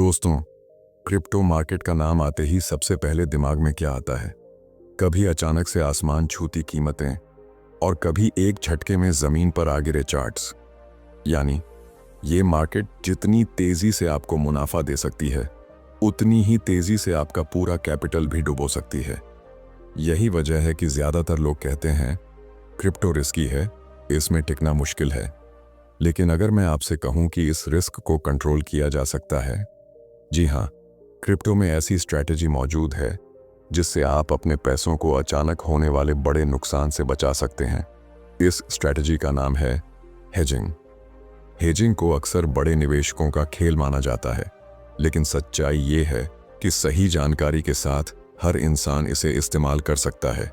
दोस्तों, crypto market का नाम आते ही सबसे पहले दिमाग में क्या आता है? कभी अचानक से आसमान छूती कीमतें और कभी एक झटके में जमीन पर आ गिरे चार्ट्स। यानी ये मार्केट जितनी तेजी से आपको मुनाफा दे सकती है, उतनी ही तेजी से आपका पूरा कैपिटल भी डुबो सकती है। यही वजह है कि ज्यादातर लोग कहते हैं क्रिप्टो रिस्की है, इसमें टिकना मुश्किल है। लेकिन अगर मैं आपसे कहूं कि इस रिस्क को कंट्रोल किया जा सकता है, जी हाँ, क्रिप्टो में ऐसी स्ट्रैटेजी मौजूद है जिससे आप अपने पैसों को अचानक होने वाले बड़े नुकसान से बचा सकते हैं। इस स्ट्रैटेजी का नाम है हेजिंग। हेजिंग को अक्सर बड़े निवेशकों का खेल माना जाता है, लेकिन सच्चाई ये है कि सही जानकारी के साथ हर इंसान इसे इस्तेमाल कर सकता है।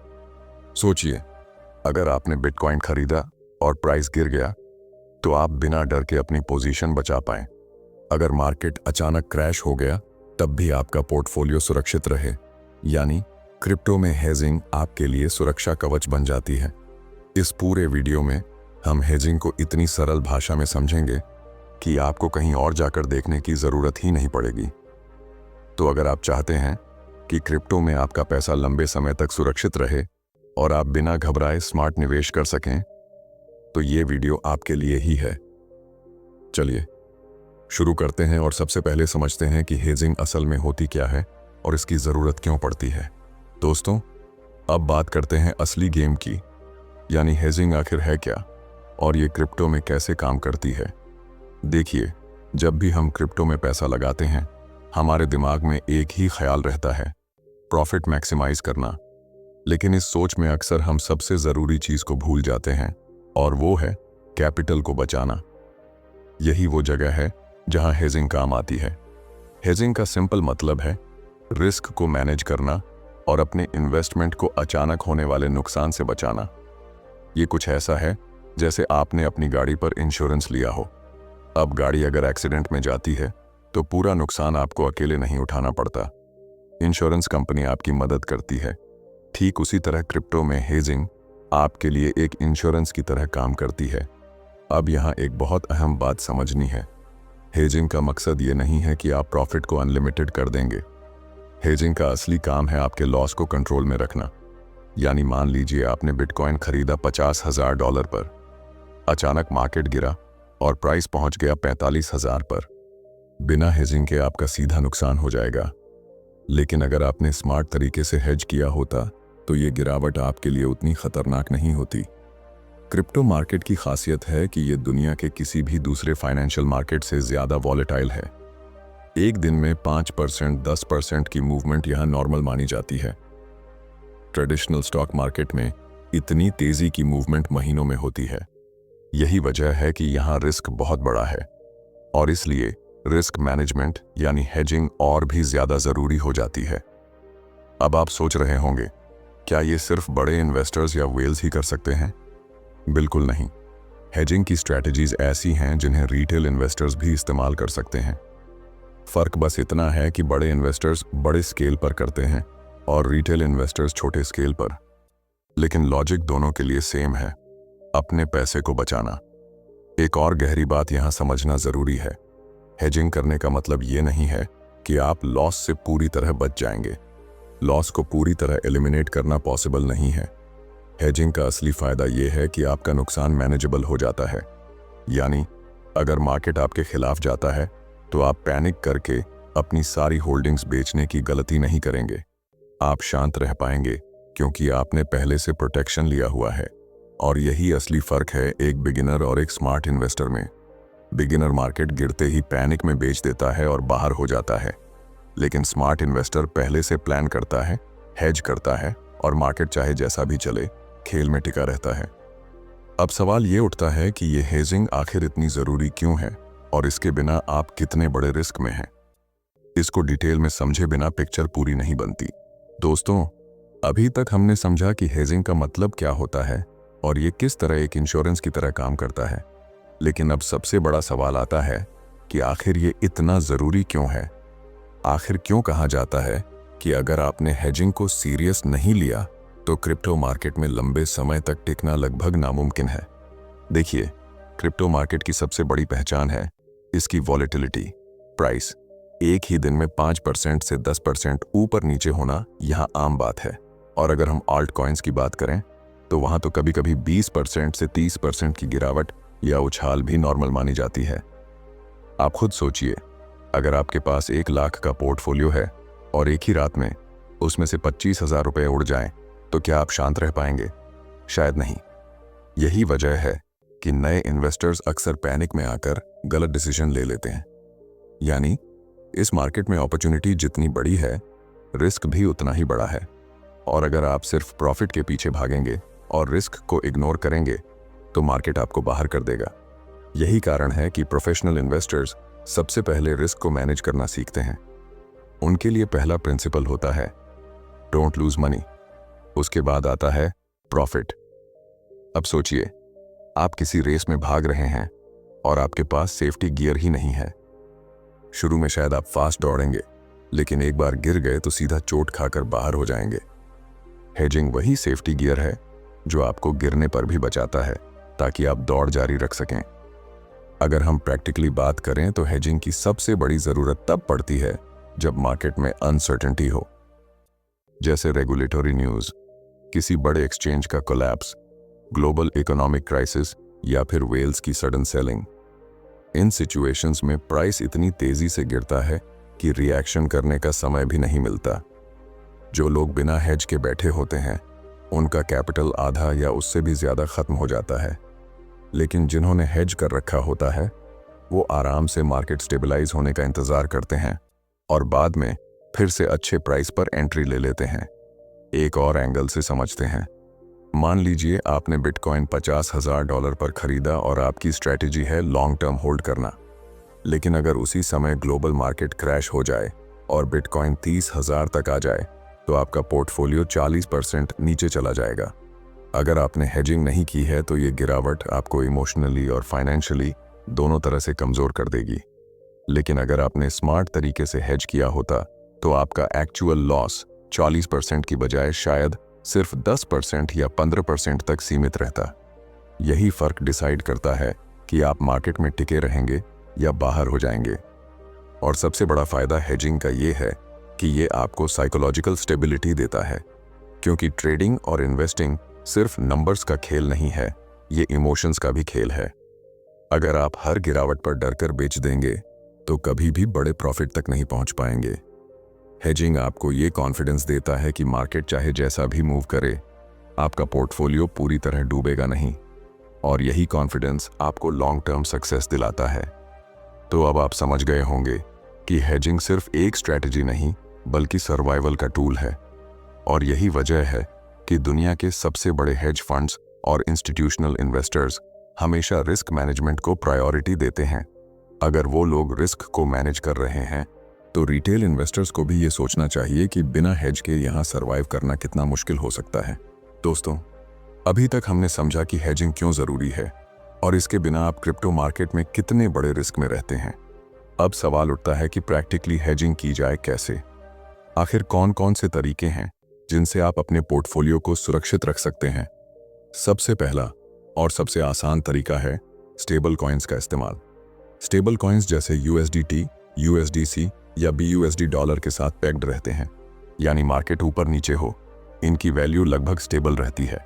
सोचिए, अगर आपने बिटकॉइन खरीदा और प्राइस गिर गया, तो आप बिना डर के अपनी पोजीशन बचा पाएं। अगर मार्केट अचानक क्रैश हो गया, तब भी आपका पोर्टफोलियो सुरक्षित रहे। यानी क्रिप्टो में हेजिंग आपके लिए सुरक्षा कवच बन जाती है। इस पूरे वीडियो में हम हेजिंग को इतनी सरल भाषा में समझेंगे कि आपको कहीं और जाकर देखने की जरूरत ही नहीं पड़ेगी। तो अगर आप चाहते हैं कि क्रिप्टो में आपका पैसा लंबे समय तक सुरक्षित रहे और आप बिना घबराए स्मार्ट निवेश कर सकें, तो ये वीडियो आपके लिए ही है। चलिए शुरू करते हैं और सबसे पहले समझते हैं कि हेजिंग असल में होती क्या है और इसकी ज़रूरत क्यों पड़ती है। दोस्तों, अब बात करते हैं असली गेम की, यानी हेजिंग आखिर है क्या और ये क्रिप्टो में कैसे काम करती है। देखिए, जब भी हम क्रिप्टो में पैसा लगाते हैं, हमारे दिमाग में एक ही ख्याल रहता है, प्रॉफिट मैक्सिमाइज करना। लेकिन इस सोच में अक्सर हम सबसे ज़रूरी चीज़ को भूल जाते हैं, और वो है कैपिटल को बचाना। यही वो जगह है जहां हेजिंग काम आती है। हेजिंग का सिंपल मतलब है रिस्क को मैनेज करना और अपने इन्वेस्टमेंट को अचानक होने वाले नुकसान से बचाना। ये कुछ ऐसा है जैसे आपने अपनी गाड़ी पर इंश्योरेंस लिया हो। अब गाड़ी अगर एक्सीडेंट में जाती है तो पूरा नुकसान आपको अकेले नहीं उठाना पड़ता, इंश्योरेंस कंपनी आपकी मदद करती है। ठीक उसी तरह क्रिप्टो में हेजिंग आपके लिए एक इंश्योरेंस की तरह काम करती है। अब यहाँ एक बहुत अहम बात समझनी है। हेजिंग का मकसद ये नहीं है कि आप प्रॉफिट को अनलिमिटेड कर देंगे। हेजिंग का असली काम है आपके लॉस को कंट्रोल में रखना। यानी मान लीजिए आपने बिटकॉइन खरीदा $50,000 पर, अचानक मार्केट गिरा और प्राइस पहुंच गया 45,000 पर। बिना हेजिंग के आपका सीधा नुकसान हो जाएगा। लेकिन अगर आपने स्मार्ट तरीके से हेज किया होता, तो ये गिरावट आपके लिए उतनी खतरनाक नहीं होती। क्रिप्टो मार्केट की खासियत है कि ये दुनिया के किसी भी दूसरे फाइनेंशियल मार्केट से ज्यादा वॉलेटाइल है। एक दिन में 5%, 10% की मूवमेंट यहाँ नॉर्मल मानी जाती है। ट्रेडिशनल स्टॉक मार्केट में इतनी तेजी की मूवमेंट महीनों में होती है। यही वजह है कि यहाँ रिस्क बहुत बड़ा है, और इसलिए रिस्क मैनेजमेंट यानी हेजिंग और भी ज्यादा जरूरी हो जाती है। अब आप सोच रहे होंगे, क्या ये सिर्फ बड़े इन्वेस्टर्स या वेल्स ही कर सकते हैं? बिल्कुल नहीं। हेजिंग की स्ट्रैटेजीज ऐसी हैं जिन्हें रिटेल इन्वेस्टर्स भी इस्तेमाल कर सकते हैं। फर्क बस इतना है कि बड़े इन्वेस्टर्स बड़े स्केल पर करते हैं और रिटेल इन्वेस्टर्स छोटे स्केल पर। लेकिन लॉजिक दोनों के लिए सेम है, अपने पैसे को बचाना। एक और गहरी बात यहाँ समझना जरूरी है। हेजिंग करने का मतलब ये नहीं है कि आप लॉस से पूरी तरह बच जाएंगे। लॉस को पूरी तरह एलिमिनेट करना पॉसिबल नहीं है। हेजिंग का असली फायदा यह है कि आपका नुकसान मैनेजेबल हो जाता है। यानी अगर मार्केट आपके खिलाफ जाता है, तो आप पैनिक करके अपनी सारी होल्डिंग्स बेचने की गलती नहीं करेंगे। आप शांत रह पाएंगे क्योंकि आपने पहले से प्रोटेक्शन लिया हुआ है। और यही असली फर्क है एक बिगिनर और एक स्मार्ट इन्वेस्टर में। बिगिनर मार्केट गिरते ही पैनिक में बेच देता है और बाहर हो जाता है, लेकिन स्मार्ट इन्वेस्टर पहले से प्लान करता है, हेज करता है, और मार्केट चाहे जैसा भी चले, खेल में टिका रहता है। अब सवाल ये उठता है कि ये हेजिंग आखिर इतनी जरूरी क्यों है और इसके बिना आप कितने बड़े रिस्क में हैं। इसको डिटेल में समझे बिना पिक्चर पूरी नहीं बनती। दोस्तों, अभी तक हमने समझा कि हेजिंग का मतलब क्या होता है और ये किस तरह एक इंश्योरेंस की तरह काम करता है। लेकिन अब सबसे बड़ा सवाल आता है कि आखिर ये इतना जरूरी क्यों है। आखिर क्यों कहा जाता है कि अगर आपने हेजिंग को सीरियस नहीं लिया, तो क्रिप्टो मार्केट में लंबे समय तक टिकना लगभग नामुमकिन है। देखिए, क्रिप्टो मार्केट की सबसे बड़ी पहचान है इसकी वॉलेटिलिटी, प्राइस। एक ही दिन में 5% से 10% ऊपर नीचे होना यहाँ आम बात है। और अगर हम ऑल्ट कॉइन्स की बात करें तो वहाँ तो कभी कभी 20% से 30% की गिरावट या उछाल भी नॉर्मल मानी जाती है। आप खुद सोचिए, अगर आपके पास 1 लाख का पोर्टफोलियो है और एक ही रात में उसमें से 25,000 रुपये उड़ जाएं, तो क्या आप शांत रह पाएंगे? शायद नहीं। यही वजह है कि नए इन्वेस्टर्स अक्सर पैनिक में आकर गलत डिसीजन ले लेते हैं। यानी इस मार्केट में अपॉर्चुनिटी जितनी बड़ी है, रिस्क भी उतना ही बड़ा है। और अगर आप सिर्फ प्रॉफिट के पीछे भागेंगे और रिस्क को इग्नोर करेंगे तो मार्केट आपको बाहर कर देगा। यही कारण है कि प्रोफेशनल इन्वेस्टर्स सबसे पहले रिस्क को मैनेज करना सीखते हैं। उनके लिए पहला प्रिंसिपल होता है डोंट लूज मनी। उसके बाद आता है प्रॉफिट। अब सोचिए, आप किसी रेस में भाग रहे हैं और आपके पास सेफ्टी गियर ही नहीं है। शुरू में शायद आप फास्ट दौड़ेंगे, लेकिन एक बार गिर गए तो सीधा चोट खाकर बाहर हो जाएंगे। हेजिंग वही सेफ्टी गियर है जो आपको गिरने पर भी बचाता है ताकि आप दौड़ जारी रख सकें। अगर हम प्रैक्टिकली बात करें तो हेजिंग की सबसे बड़ी जरूरत तब पड़ती है जब मार्केट में अनसर्टेनिटी हो, जैसे रेगुलेटरी न्यूज, किसी बड़े एक्सचेंज का कोलैप्स, ग्लोबल इकोनॉमिक क्राइसिस या फिर वेल्स की सडन सेलिंग। इन सिचुएशंस में प्राइस इतनी तेजी से गिरता है कि रिएक्शन करने का समय भी नहीं मिलता। जो लोग बिना हेज के बैठे होते हैं उनका कैपिटल आधा या उससे भी ज्यादा खत्म हो जाता है, लेकिन जिन्होंने हेज कर रखा होता है वो आराम से मार्केट स्टेबलाइज होने का इंतजार करते हैं और बाद में फिर से अच्छे प्राइस पर एंट्री ले लेते हैं। एक और एंगल से समझते हैं। मान लीजिए आपने बिटकॉइन $50,000 पर खरीदा और आपकी स्ट्रैटेजी है लॉन्ग टर्म होल्ड करना, लेकिन अगर उसी समय ग्लोबल मार्केट क्रैश हो जाए और बिटकॉइन 30,000 तक आ जाए तो आपका पोर्टफोलियो 40% नीचे चला जाएगा। अगर आपने हेजिंग नहीं की है तो ये गिरावट आपको इमोशनली और फाइनेंशियली दोनों तरह से कमजोर कर देगी। लेकिन अगर आपने स्मार्ट तरीके से हेज किया होता तो आपका एक्चुअल लॉस 40% की बजाय शायद सिर्फ 10% या 15% तक सीमित रहता। यही फर्क डिसाइड करता है कि आप मार्केट में टिके रहेंगे या बाहर हो जाएंगे। और सबसे बड़ा फायदा हेजिंग का ये है कि ये आपको साइकोलॉजिकल स्टेबिलिटी देता है, क्योंकि ट्रेडिंग और इन्वेस्टिंग सिर्फ नंबर्स का खेल नहीं है, ये इमोशंस का भी खेल है। अगर आप हर गिरावट पर डरकर बेच देंगे तो कभी भी बड़े प्रॉफिट तक नहीं पहुंच पाएंगे। हेजिंग आपको ये कॉन्फिडेंस देता है कि मार्केट चाहे जैसा भी मूव करे, आपका पोर्टफोलियो पूरी तरह डूबेगा नहीं, और यही कॉन्फिडेंस आपको लॉन्ग टर्म सक्सेस दिलाता है। तो अब आप समझ गए होंगे कि हेजिंग सिर्फ एक स्ट्रैटेजी नहीं बल्कि सर्वाइवल का टूल है। और यही वजह है कि दुनिया के सबसे बड़े हेज फंड्स और इंस्टीट्यूशनल इन्वेस्टर्स हमेशा रिस्क मैनेजमेंट को प्रायोरिटी देते हैं। अगर वो लोग रिस्क को मैनेज कर रहे हैं तो रिटेल इन्वेस्टर्स को भी ये सोचना चाहिए कि बिना हेज के यहाँ सर्वाइव करना कितना मुश्किल हो सकता है। दोस्तों, अभी तक हमने समझा कि हेजिंग क्यों जरूरी है और इसके बिना आप क्रिप्टो मार्केट में कितने बड़े रिस्क में रहते हैं। अब सवाल उठता है कि प्रैक्टिकली हेजिंग की जाए कैसे। आखिर कौन कौन से तरीके हैं जिनसे आप अपने पोर्टफोलियो को सुरक्षित रख सकते हैं। सबसे पहला और सबसे आसान तरीका है स्टेबल कॉइन्स का इस्तेमाल। स्टेबल कॉइन्स जैसे USDT, USDC या BUSD डॉलर के साथ पैक्ड रहते हैं, यानी मार्केट ऊपर नीचे हो, इनकी वैल्यू लगभग स्टेबल रहती है।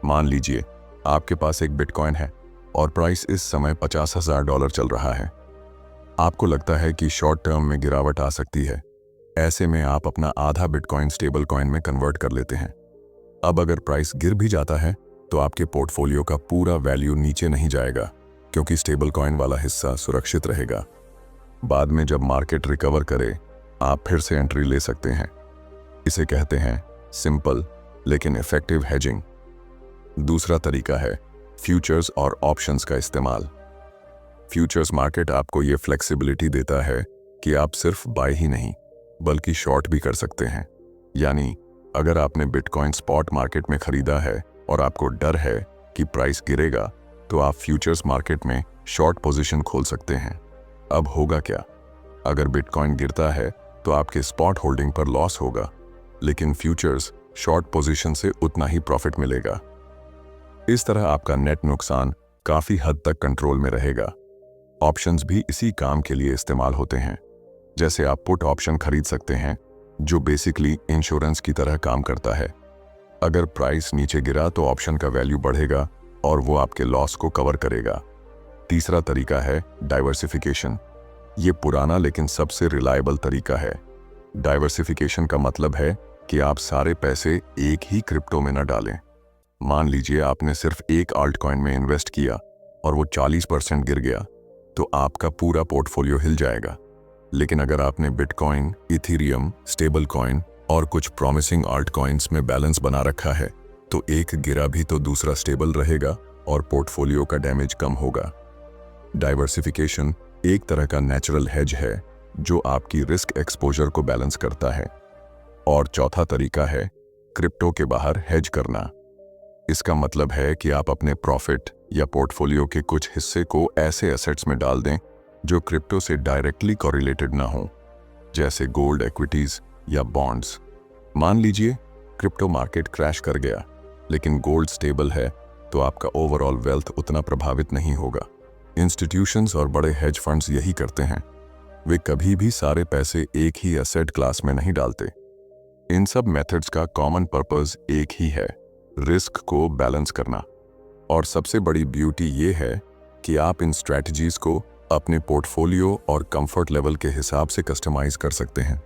मान लीजिए आपके पास एक बिटकॉइन है और प्राइस इस समय $50,000 चल रहा है। आपको लगता है कि शॉर्ट टर्म में गिरावट आ सकती है। ऐसे में आप अपना आधा बिटकॉइन स्टेबल कॉइन में कन्वर्ट कर लेते हैं। अब अगर प्राइस गिर भी जाता है तो आपके पोर्टफोलियो का पूरा वैल्यू नीचे नहीं जाएगा, क्योंकि स्टेबल कॉइन वाला हिस्सा सुरक्षित रहेगा। बाद में जब मार्केट रिकवर करे, आप फिर से एंट्री ले सकते हैं। इसे कहते हैं सिंपल लेकिन इफेक्टिव हेजिंग। दूसरा तरीका है फ्यूचर्स और ऑप्शंस का इस्तेमाल। फ्यूचर्स मार्केट आपको ये फ्लेक्सिबिलिटी देता है कि आप सिर्फ बाय ही नहीं बल्कि शॉर्ट भी कर सकते हैं। यानी अगर आपने बिटकॉइन स्पॉट मार्केट में खरीदा है और आपको डर है कि प्राइस गिरेगा, तो आप फ्यूचर्स मार्केट में शॉर्ट पोजीशन खोल सकते हैं। अब होगा क्या? अगर बिटकॉइन गिरता है तो आपके स्पॉट होल्डिंग पर लॉस होगा, लेकिन फ्यूचर्स शॉर्ट पोजीशन से उतना ही प्रॉफिट मिलेगा। इस तरह आपका नेट नुकसान काफी हद तक कंट्रोल में रहेगा। ऑप्शंस भी इसी काम के लिए इस्तेमाल होते हैं। जैसे आप पुट ऑप्शन खरीद सकते हैं जो बेसिकली इंश्योरेंस की तरह काम करता है। अगर प्राइस नीचे गिरा तो ऑप्शन का वैल्यू बढ़ेगा और वो आपके लॉस को कवर करेगा। तीसरा तरीका है डाइवर्सिफिकेशन। ये पुराना लेकिन सबसे रिलायबल तरीका है। डाइवर्सिफिकेशन का मतलब है कि आप सारे पैसे एक ही क्रिप्टो में न डालें। मान लीजिए आपने सिर्फ एक आल्ट कॉइन में इन्वेस्ट किया और वो 40% गिर गया, तो आपका पूरा पोर्टफोलियो हिल जाएगा। लेकिन अगर आपने बिटकॉइन, इथेरियम, स्टेबल कॉइन और कुछ प्रॉमिसिंग आल्ट कॉइन्स में बैलेंस बना रखा है, तो एक गिरा भी तो दूसरा स्टेबल रहेगा और पोर्टफोलियो का डैमेज कम होगा। डाइवर्सिफिकेशन एक तरह का नेचुरल हेज है जो आपकी रिस्क एक्सपोजर को बैलेंस करता है। और चौथा तरीका है क्रिप्टो के बाहर हेज करना। इसका मतलब है कि आप अपने प्रॉफिट या पोर्टफोलियो के कुछ हिस्से को ऐसे एसेट्स में डाल दें जो क्रिप्टो से डायरेक्टली कोरिलेटेड ना हो, जैसे गोल्ड, इक्विटीज या बॉन्ड्स। मान लीजिए क्रिप्टो मार्केट क्रैश कर गया, लेकिन गोल्ड स्टेबल है, तो आपका ओवरऑल वेल्थ उतना प्रभावित नहीं होगा। इंस्टीट्यूशंस और बड़े हेज फंड्स यही करते हैं। वे कभी भी सारे पैसे एक ही एसेट क्लास में नहीं डालते। इन सब मेथड्स का कॉमन पर्पस एक ही है, रिस्क को बैलेंस करना। और सबसे बड़ी ब्यूटी ये है कि आप इन स्ट्रैटेजीज को अपने पोर्टफोलियो और कंफर्ट लेवल के हिसाब से कस्टमाइज कर सकते हैं।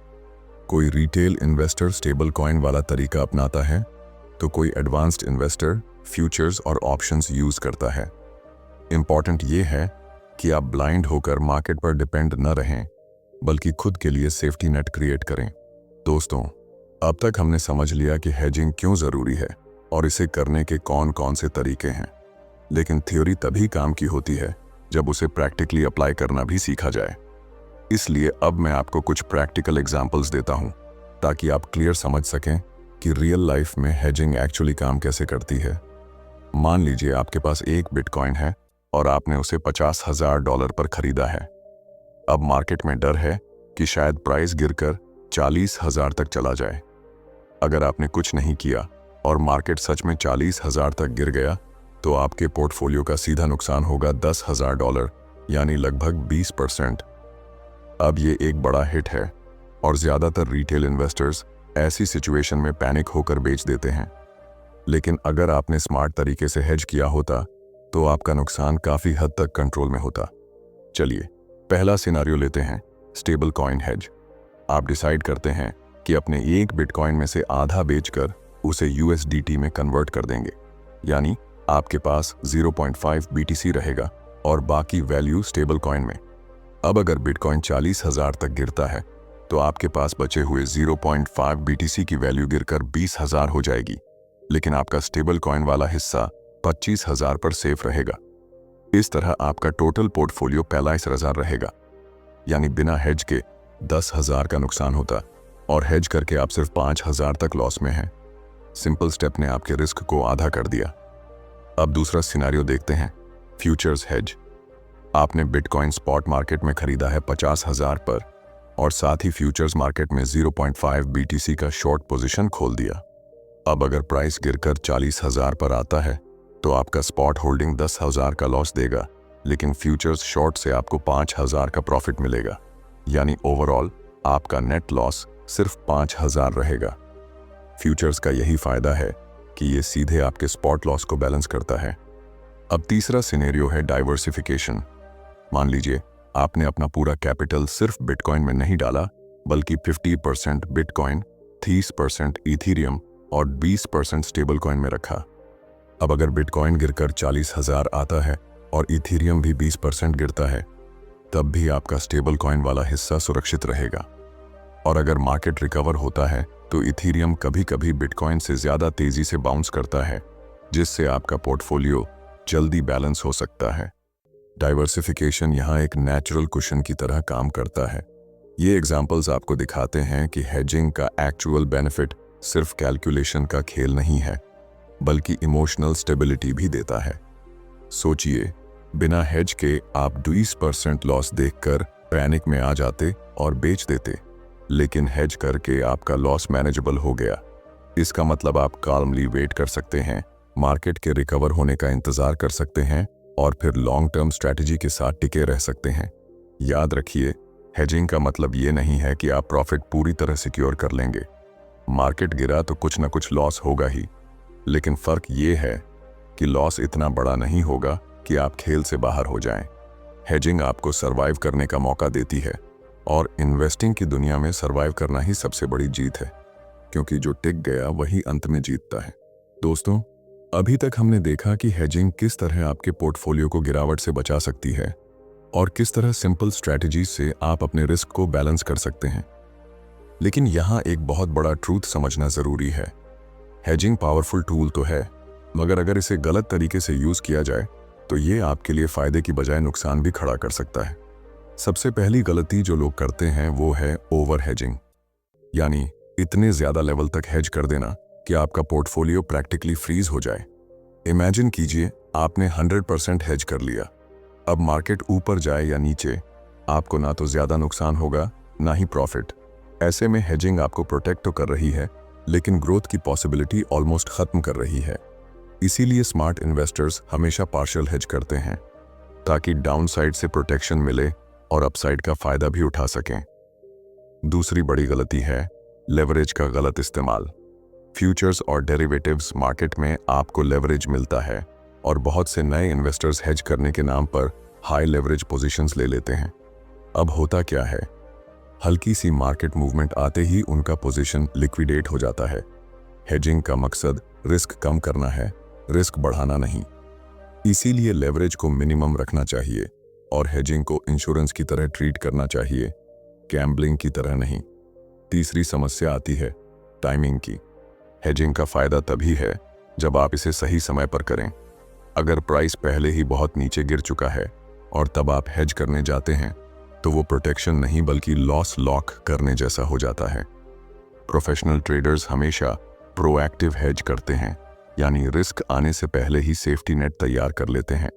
कोई रिटेल इन्वेस्टर स्टेबल कॉइन वाला तरीका अपनाता है, तो कोई एडवांस्ड इन्वेस्टर फ्यूचर्स और ऑप्शंस यूज करता है। इंपॉर्टेंट ये है कि आप ब्लाइंड होकर मार्केट पर डिपेंड न रहें, बल्कि खुद के लिए सेफ्टी नेट क्रिएट करें। दोस्तों, अब तक हमने समझ लिया कि हेजिंग क्यों ज़रूरी है और इसे करने के कौन कौन से तरीके हैं। लेकिन थ्योरी तभी काम की होती है जब उसे प्रैक्टिकली अप्लाई करना भी सीखा जाए। इसलिए अब मैं आपको कुछ प्रैक्टिकल एग्जाम्पल्स देता हूं, ताकि आप क्लियर समझ सकें कि रियल लाइफ में हेजिंग एक्चुअली काम कैसे करती है। मान लीजिए आपके पास एक बिटकॉइन है और आपने उसे $50,000 पर खरीदा है। अब मार्केट में डर है कि शायद प्राइस गिरकर 40,000 तक चला जाए। अगर आपने कुछ नहीं किया और मार्केट सच में 40,000 तक गिर गया, तो आपके पोर्टफोलियो का सीधा नुकसान होगा $10,000, यानी लगभग 20%। अब ये एक बड़ा हिट है और ज़्यादातर रिटेल इन्वेस्टर्स ऐसी सिचुएशन में पैनिक होकर बेच देते हैं। लेकिन अगर आपने स्मार्ट तरीके से हेज किया होता, तो आपका नुकसान काफ़ी हद तक कंट्रोल में होता। चलिए पहला सिनारियो लेते हैं, स्टेबल कॉइन हेज। आप डिसाइड करते हैं कि अपने एक बिटकॉइन में से आधा बेचकर उसे USDT में कन्वर्ट कर देंगे, यानी आपके पास 0.5 BTC रहेगा और बाकी वैल्यू स्टेबल कॉइन में। अब अगर बिटकॉइन 40,000 तक गिरता है, तो आपके पास बचे हुए 0.5 BTC की वैल्यू गिरकर 20,000 हो जाएगी, लेकिन आपका स्टेबल कॉइन वाला हिस्सा 25,000 पर सेफ रहेगा। इस तरह आपका टोटल पोर्टफोलियो 45,000 रहेगा, यानी बिना हेज के 10,000 का नुकसान होता और हेज करके आप सिर्फ 5,000 तक लॉस में हैं। सिंपल स्टेप ने आपके रिस्क को आधा कर दिया। अब दूसरा सिनेरियो देखते हैं, फ्यूचर्स हेज। आपने बिटकॉइन स्पॉट मार्केट में खरीदा है 50,000 पर और साथ ही फ्यूचर्स मार्केट में 0.5 BTC का शॉर्ट पोजीशन खोल दिया। अब अगर प्राइस गिरकर 40,000 पर आता है, तो आपका स्पॉट होल्डिंग 10,000 का लॉस देगा, लेकिन फ्यूचर्स शॉर्ट से आपको 5,000 का प्रॉफिट मिलेगा, यानी ओवरऑल आपका नेट लॉस सिर्फ 5,000 रहेगा। फ्यूचर्स का यही फायदा है कि ये सीधे आपके स्पॉट लॉस को बैलेंस करता है। अब तीसरा सिनेरियो है डाइवर्सिफिकेशन। मान लीजिए आपने अपना पूरा कैपिटल सिर्फ बिटकॉइन में नहीं डाला, बल्कि 50% बिटकॉइन, 30% इथेरियम और 20% स्टेबल कॉइन में रखा। अब अगर बिटकॉइन गिरकर 40,000 आता है और इथेरियम भी 20% गिरता है, तब भी आपका स्टेबल कॉइन वाला हिस्सा सुरक्षित रहेगा। और अगर मार्केट रिकवर होता है, तो इथेरियम कभी कभी बिटकॉइन से ज़्यादा तेज़ी से बाउंस करता है, जिससे आपका पोर्टफोलियो जल्दी बैलेंस हो सकता है। डाइवर्सिफिकेशन यहाँ एक नेचुरल कुशन की तरह काम करता है। ये एग्जाम्पल्स आपको दिखाते हैं कि हेजिंग का एक्चुअल बेनिफिट सिर्फ कैलकुलेशन का खेल नहीं है, बल्कि इमोशनल स्टेबिलिटी भी देता है। सोचिए, बिना हेज के आप 20% लॉस देखकर पैनिक में आ जाते और बेच देते, लेकिन हेज करके आपका लॉस मैनेजेबल हो गया। इसका मतलब आप काल्मली वेट कर सकते हैं, मार्केट के रिकवर होने का इंतजार कर सकते हैं और फिर लॉन्ग टर्म स्ट्रैटेजी के साथ टिके रह सकते हैं। याद रखिए, हेजिंग का मतलब ये नहीं है कि आप प्रॉफिट पूरी तरह सिक्योर कर लेंगे। मार्केट गिरा तो कुछ ना कुछ लॉस होगा ही, लेकिन फर्क ये है कि लॉस इतना बड़ा नहीं होगा कि आप खेल से बाहर हो जाएं। हेजिंग आपको सरवाइव करने का मौका देती है, और इन्वेस्टिंग की दुनिया में सरवाइव करना ही सबसे बड़ी जीत है, क्योंकि जो टिक गया वही अंत में जीतता है। दोस्तों, अभी तक हमने देखा कि हेजिंग किस तरह आपके पोर्टफोलियो को गिरावट से बचा सकती है और किस तरह सिंपल स्ट्रैटेजी से आप अपने रिस्क को बैलेंस कर सकते हैं। लेकिन यहाँ एक बहुत बड़ा ट्रूथ समझना जरूरी है। हेजिंग पावरफुल टूल तो है, मगर अगर इसे गलत तरीके से यूज किया जाए तो ये आपके लिए फायदे की बजाय नुकसान भी खड़ा कर सकता है। सबसे पहली गलती जो लोग करते हैं वो है ओवर हेजिंग, यानी इतने ज्यादा लेवल तक हेज कर देना कि आपका पोर्टफोलियो प्रैक्टिकली फ्रीज हो जाए। इमेजिन कीजिए आपने 100% हेज कर लिया। अब मार्केट ऊपर जाए या नीचे, आपको ना तो ज्यादा नुकसान होगा ना ही प्रॉफिट। ऐसे में हेजिंग आपको प्रोटेक्ट तो कर रही है, लेकिन ग्रोथ की पॉसिबिलिटी ऑलमोस्ट खत्म कर रही है। इसीलिए स्मार्ट इन्वेस्टर्स हमेशा पार्शियल हेज करते हैं, ताकि डाउनसाइड से प्रोटेक्शन मिले और अपसाइड का फायदा भी उठा सकें। दूसरी बड़ी गलती है लेवरेज का गलत इस्तेमाल। फ्यूचर्स और डेरिवेटिव्स मार्केट में आपको लेवरेज मिलता है, और बहुत से नए इन्वेस्टर्स हेज करने के नाम पर हाई लेवरेज पोजीशंस ले लेते हैं। अब होता क्या है, हल्की सी मार्केट मूवमेंट आते ही उनका पोजीशन लिक्विडेट हो जाता है। हेजिंग का मकसद रिस्क कम करना है, रिस्क बढ़ाना नहीं। इसीलिए लेवरेज को मिनिमम रखना चाहिए और हेजिंग को इंश्योरेंस की तरह ट्रीट करना चाहिए, गैम्बलिंग की तरह नहीं। तीसरी समस्या आती है टाइमिंग की। हेजिंग का फायदा तभी है जब आप इसे सही समय पर करें। अगर प्राइस पहले ही बहुत नीचे गिर चुका है और तब आप हेज करने जाते हैं, तो वो प्रोटेक्शन नहीं बल्कि लॉस लॉक करने जैसा हो जाता है। प्रोफेशनल ट्रेडर्स हमेशा प्रोएक्टिव हेज करते हैं, यानी रिस्क आने से पहले ही सेफ्टी नेट तैयार कर लेते हैं।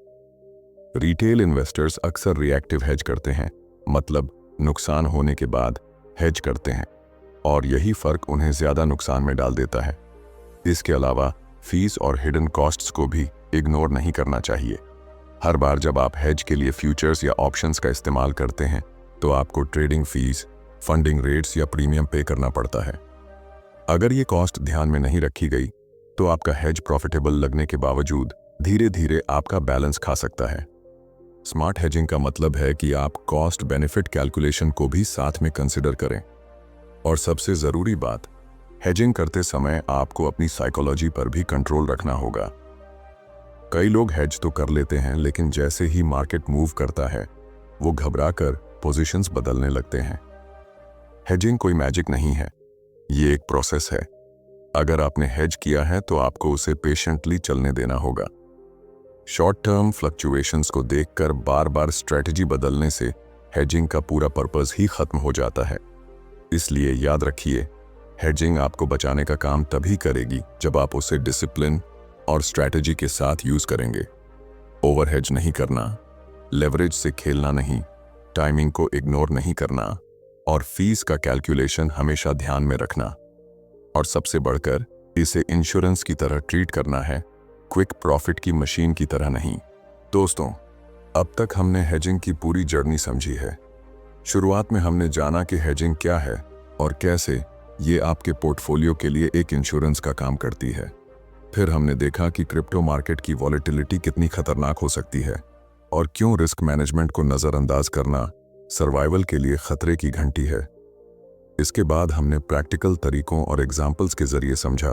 रिटेल इन्वेस्टर्स अक्सर रिएक्टिव हेज करते हैं, मतलब नुकसान होने के बाद हेज करते हैं, और यही फर्क उन्हें ज्यादा नुकसान में डाल देता है। इसके अलावा फीस और हिडन कॉस्ट्स को भी इग्नोर नहीं करना चाहिए। हर बार जब आप हेज के लिए फ्यूचर्स या ऑप्शंस का इस्तेमाल करते हैं, तो आपको ट्रेडिंग फीस, फंडिंग रेट्स या प्रीमियम पे करना पड़ता है। अगर ये कॉस्ट ध्यान में नहीं रखी गई, तो आपका हेज प्रॉफिटेबल लगने के बावजूद धीरे धीरे आपका बैलेंस खा सकता है। स्मार्ट हेजिंग का मतलब है कि आप कॉस्ट बेनिफिट कैलकुलेशन को भी साथ में कंसिडर करें। और सबसे जरूरी बात, हेजिंग करते समय आपको अपनी साइकोलॉजी पर भी कंट्रोल रखना होगा। कई लोग हेज तो कर लेते हैं, लेकिन जैसे ही मार्केट मूव करता है, वो घबराकर पोजीशंस बदलने लगते हैं। हेजिंग कोई मैजिक नहीं है, ये एक प्रोसेस है। अगर आपने हेज किया है तो आपको उसे पेशेंटली चलने देना होगा। शॉर्ट टर्म फ्लक्चुएशंस को देखकर बार बार स्ट्रेटजी बदलने से हेजिंग का पूरा पर्पस ही खत्म हो जाता है। इसलिए याद रखिए, हेजिंग आपको बचाने का काम तभी करेगी जब आप उसे डिसिप्लिन और स्ट्रैटेजी के साथ यूज करेंगे। ओवर हेज नहीं करना, लेवरेज से खेलना नहीं, टाइमिंग को इग्नोर नहीं करना, और फीस का कैलकुलेशन हमेशा ध्यान में रखना। और सबसे बढ़कर इसे इंश्योरेंस की तरह ट्रीट करना है, क्विक प्रॉफिट की मशीन की तरह नहीं। दोस्तों, अब तक हमने हेजिंग की पूरी जर्नी समझी है। शुरुआत में हमने जाना कि हेजिंग क्या है और कैसे ये आपके पोर्टफोलियो के लिए एक इंश्योरेंस का काम करती है। फिर हमने देखा कि क्रिप्टो मार्केट की वॉलेटिलिटी कितनी खतरनाक हो सकती है और क्यों रिस्क मैनेजमेंट को नज़रअंदाज करना सर्वाइवल के लिए खतरे की घंटी है। इसके बाद हमने प्रैक्टिकल तरीकों और एग्जाम्पल्स के जरिए समझा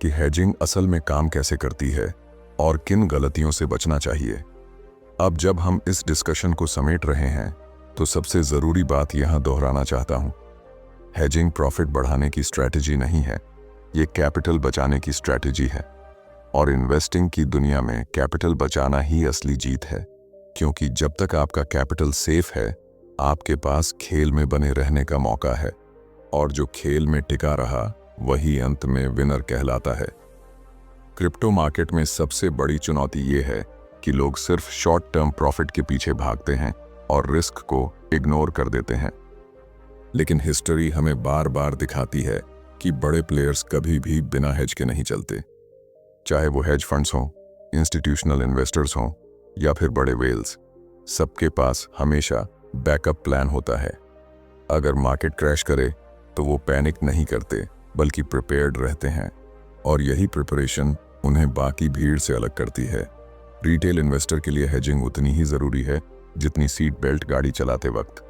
कि हेजिंग असल में काम कैसे करती है और किन गलतियों से बचना चाहिए। अब जब हम इस डिस्कशन को समेट रहे हैं, तो सबसे ज़रूरी बात यहाँ दोहराना चाहता हूँ। हेजिंग प्रॉफिट बढ़ाने की स्ट्रैटेजी नहीं है, ये कैपिटल बचाने की स्ट्रैटेजी है। और इन्वेस्टिंग की दुनिया में कैपिटल बचाना ही असली जीत है, क्योंकि जब तक आपका कैपिटल सेफ है, आपके पास खेल में बने रहने का मौका है, और जो खेल में टिका रहा वही अंत में विनर कहलाता है। क्रिप्टो मार्केट में सबसे बड़ी चुनौती ये है कि लोग सिर्फ शॉर्ट टर्म प्रॉफिट के पीछे भागते हैं और रिस्क को इग्नोर कर देते हैं। लेकिन हिस्ट्री हमें बार बार दिखाती है कि बड़े प्लेयर्स कभी भी बिना हेज के नहीं चलते। चाहे वो हेज फंड्स हों, इंस्टीट्यूशनल इन्वेस्टर्स हों या फिर बड़े वेल्स, सबके पास हमेशा बैकअप प्लान होता है। अगर मार्केट क्रैश करे तो वो पैनिक नहीं करते बल्कि प्रिपेयर्ड रहते हैं, और यही प्रिपरेशन उन्हें बाकी भीड़ से अलग करती है। रिटेल इन्वेस्टर के लिए हेजिंग उतनी ही ज़रूरी है जितनी सीट बेल्ट गाड़ी चलाते वक्त।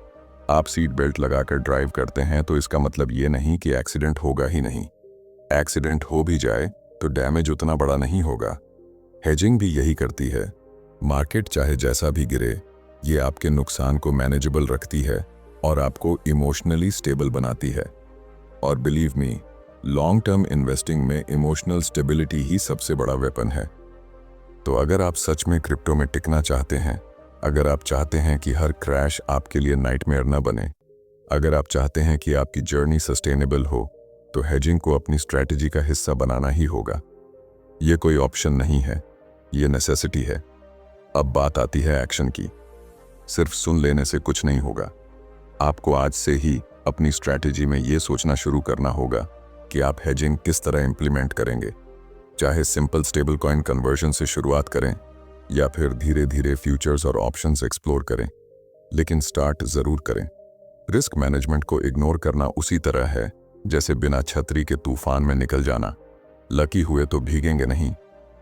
आप सीट बेल्ट लगाकर ड्राइव करते हैं तो इसका मतलब ये नहीं कि एक्सीडेंट होगा ही नहीं। एक्सीडेंट हो भी जाए तो डैमेज उतना बड़ा नहीं होगा। हेजिंग भी यही करती है। मार्केट चाहे जैसा भी गिरे, ये आपके नुकसान को मैनेजेबल रखती है और आपको इमोशनली स्टेबल बनाती है। और believe me, long term investing में इमोशनल स्टेबिलिटी ही सबसे बड़ा वेपन है। तो अगर आप सच में क्रिप्टो में टिकना चाहते हैं, अगर आप चाहते हैं कि हर क्रैश आपके लिए नाइटमेयर न बने, अगर आप चाहते हैं कि आपकी जर्नी सस्टेनेबल हो, तो हेजिंग को अपनी स्ट्रैटेजी का हिस्सा बनाना ही होगा। ये कोई ऑप्शन नहीं है, ये नेसेसिटी है। अब बात आती है एक्शन की। सिर्फ सुन लेने से कुछ नहीं होगा। आपको आज से ही अपनी स्ट्रैटेजी में ये सोचना शुरू करना होगा कि आप हेजिंग किस तरह इंप्लीमेंट करेंगे। चाहे सिंपल स्टेबल कॉइन कन्वर्जन से शुरुआत करें या फिर धीरे धीरे फ्यूचर्स और ऑप्शंस एक्सप्लोर करें, लेकिन स्टार्ट ज़रूर करें। रिस्क मैनेजमेंट को इग्नोर करना उसी तरह है जैसे बिना छतरी के तूफान में निकल जाना। लकी हुए तो भीगेंगे नहीं,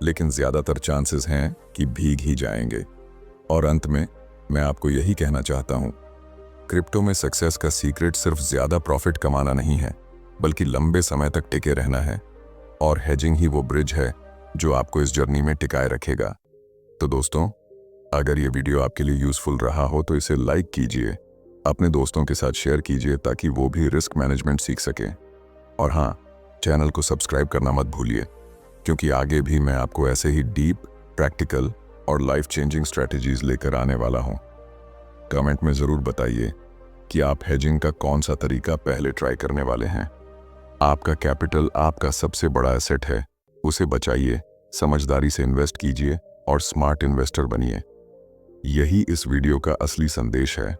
लेकिन ज़्यादातर चांसेस हैं कि भीग ही जाएंगे। और अंत में मैं आपको यही कहना चाहता हूँ, क्रिप्टो में सक्सेस का सीक्रेट सिर्फ ज़्यादा प्रॉफिट कमाना नहीं है, बल्कि लंबे समय तक टिके रहना है। और हेजिंग ही वो ब्रिज है जो आपको इस जर्नी में टिकाए रखेगा। तो दोस्तों, अगर ये वीडियो आपके लिए यूज़फुल रहा हो तो इसे लाइक कीजिए, अपने दोस्तों के साथ शेयर कीजिए ताकि वो भी रिस्क मैनेजमेंट सीख सकें। और हाँ, चैनल को सब्सक्राइब करना मत भूलिए, क्योंकि आगे भी मैं आपको ऐसे ही डीप, प्रैक्टिकल और लाइफ चेंजिंग स्ट्रैटेजीज लेकर आने वाला हूँ। कमेंट में ज़रूर बताइए कि आप हेजिंग का कौन सा तरीका पहले ट्राई करने वाले हैं। आपका कैपिटल आपका सबसे बड़ा एसेट है, उसे बचाइए, समझदारी से इन्वेस्ट कीजिए और स्मार्ट इन्वेस्टर बनिए। यही इस वीडियो का असली संदेश है।